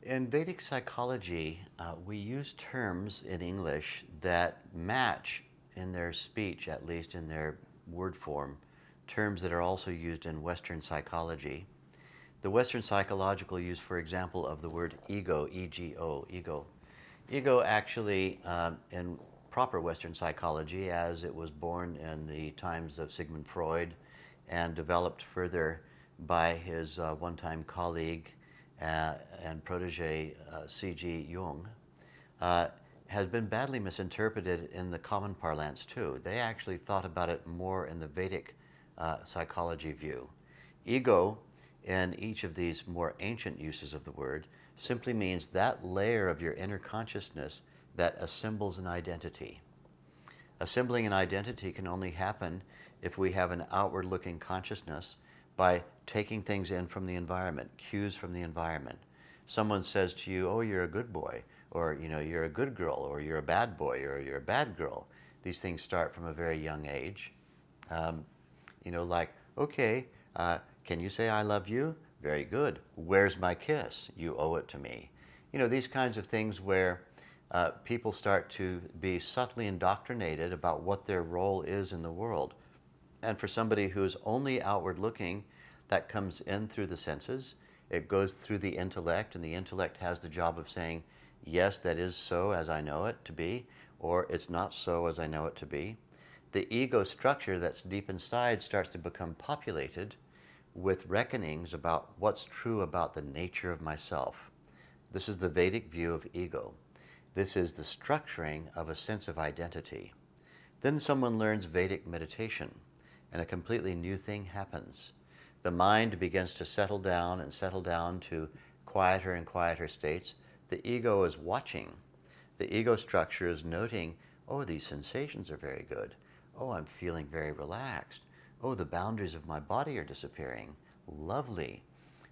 In Vedic psychology, we use terms in English that match, in their speech, at least in their word form, terms that are also used in Western psychology. The Western psychological use, for example, of the word ego, E-G-O, ego. Ego actually, in proper Western psychology, as it was born in the times of Sigmund Freud and developed further by his one-time colleague and protégé CG Jung, has been badly misinterpreted in the common parlance too. They actually thought about it more in the Vedic psychology view. Ego, in each of these more ancient uses of the word, simply means that layer of your inner consciousness that assembles an identity. Assembling an identity can only happen if we have an outward-looking consciousness by taking things in from the environment, cues from the environment. Someone says to you, oh, you're a good boy, or you're a good girl, or you're a bad boy, or you're a bad girl. These things start from a very young age. Like, okay, can you say I love you? Very good. Where's my kiss? You owe it to me. These kinds of things where people start to be subtly indoctrinated about what their role is in the world. And for somebody who's only outward looking, that comes in through the senses. It goes through the intellect, and the intellect has the job of saying, yes, that is so as I know it to be, or it's not so as I know it to be. The ego structure that's deep inside starts to become populated with reckonings about what's true about the nature of myself. This is the Vedic view of ego. This is the structuring of a sense of identity. Then someone learns Vedic meditation, and a completely new thing happens. The mind begins to settle down to quieter and quieter states. The ego is watching. The ego structure is noting, oh, these sensations are very good. Oh, I'm feeling very relaxed. Oh, the boundaries of my body are disappearing. Lovely.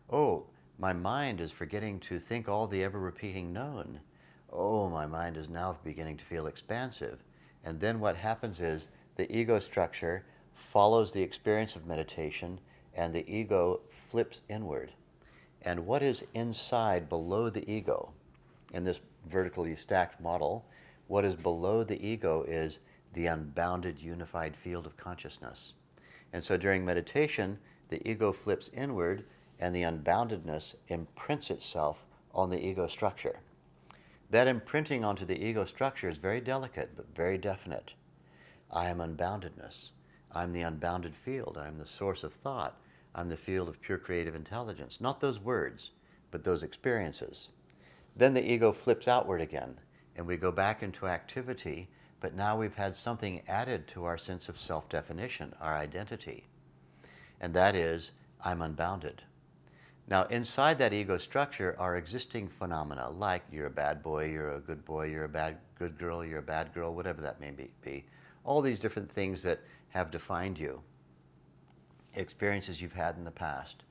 Oh, my mind is forgetting to think all the ever-repeating known. Oh, my mind is now beginning to feel expansive. And then what happens is the ego structure follows the experience of meditation, and the ego flips inward. And what is inside below the ego, in this vertically stacked model, what is below the ego is the unbounded unified field of consciousness. And so during meditation, the ego flips inward, and the unboundedness imprints itself on the ego structure. That imprinting onto the ego structure is very delicate, but very definite. I am unboundedness. I'm the unbounded field. I'm the source of thought. I'm the field of pure creative intelligence. Not those words, but those experiences. Then the ego flips outward again, and we go back into activity, but now we've had something added to our sense of self-definition, our identity. And that is, I'm unbounded. Now, inside that ego structure are existing phenomena like you're a bad boy, you're a good boy, you're a good girl, you're a bad girl, whatever that may be. All these different things that have defined you, experiences you've had in the past.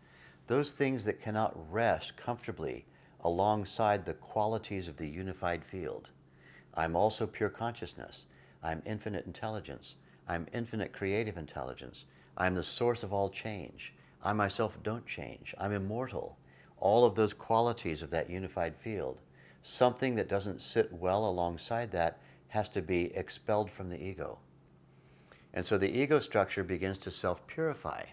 Those things that cannot rest comfortably alongside the qualities of the unified field. I'm also pure consciousness. I'm infinite intelligence. I'm infinite creative intelligence. I'm the source of all change. I myself don't change. I'm immortal. All of those qualities of that unified field. Something that doesn't sit well alongside that has to be expelled from the ego. And so the ego structure begins to self-purify.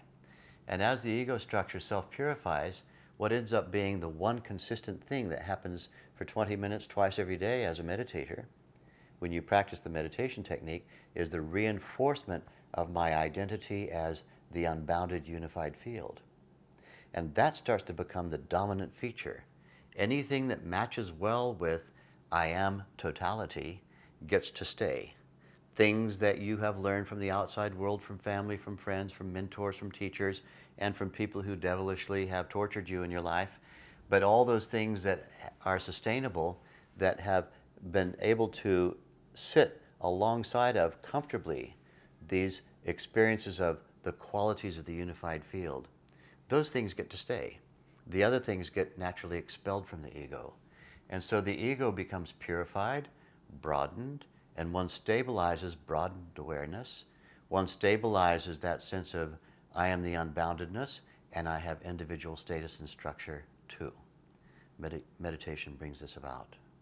And as the ego structure self-purifies, what ends up being the one consistent thing that happens for 20 minutes twice every day as a meditator, when you practice the meditation technique, is the reinforcement of my identity as the unbounded unified field. And that starts to become the dominant feature. Anything that matches well with I am totality gets to stay. Things that you have learned from the outside world, from family, from friends, from mentors, from teachers, and from people who devilishly have tortured you in your life, but all those things that are sustainable, that have been able to sit alongside of comfortably these experiences of the qualities of the unified field, those things get to stay. The other things get naturally expelled from the ego. And so the ego becomes purified, broadened, and one stabilizes broadened awareness. One stabilizes that sense of I am the unboundedness, and I have individual status and structure too. meditation brings this about.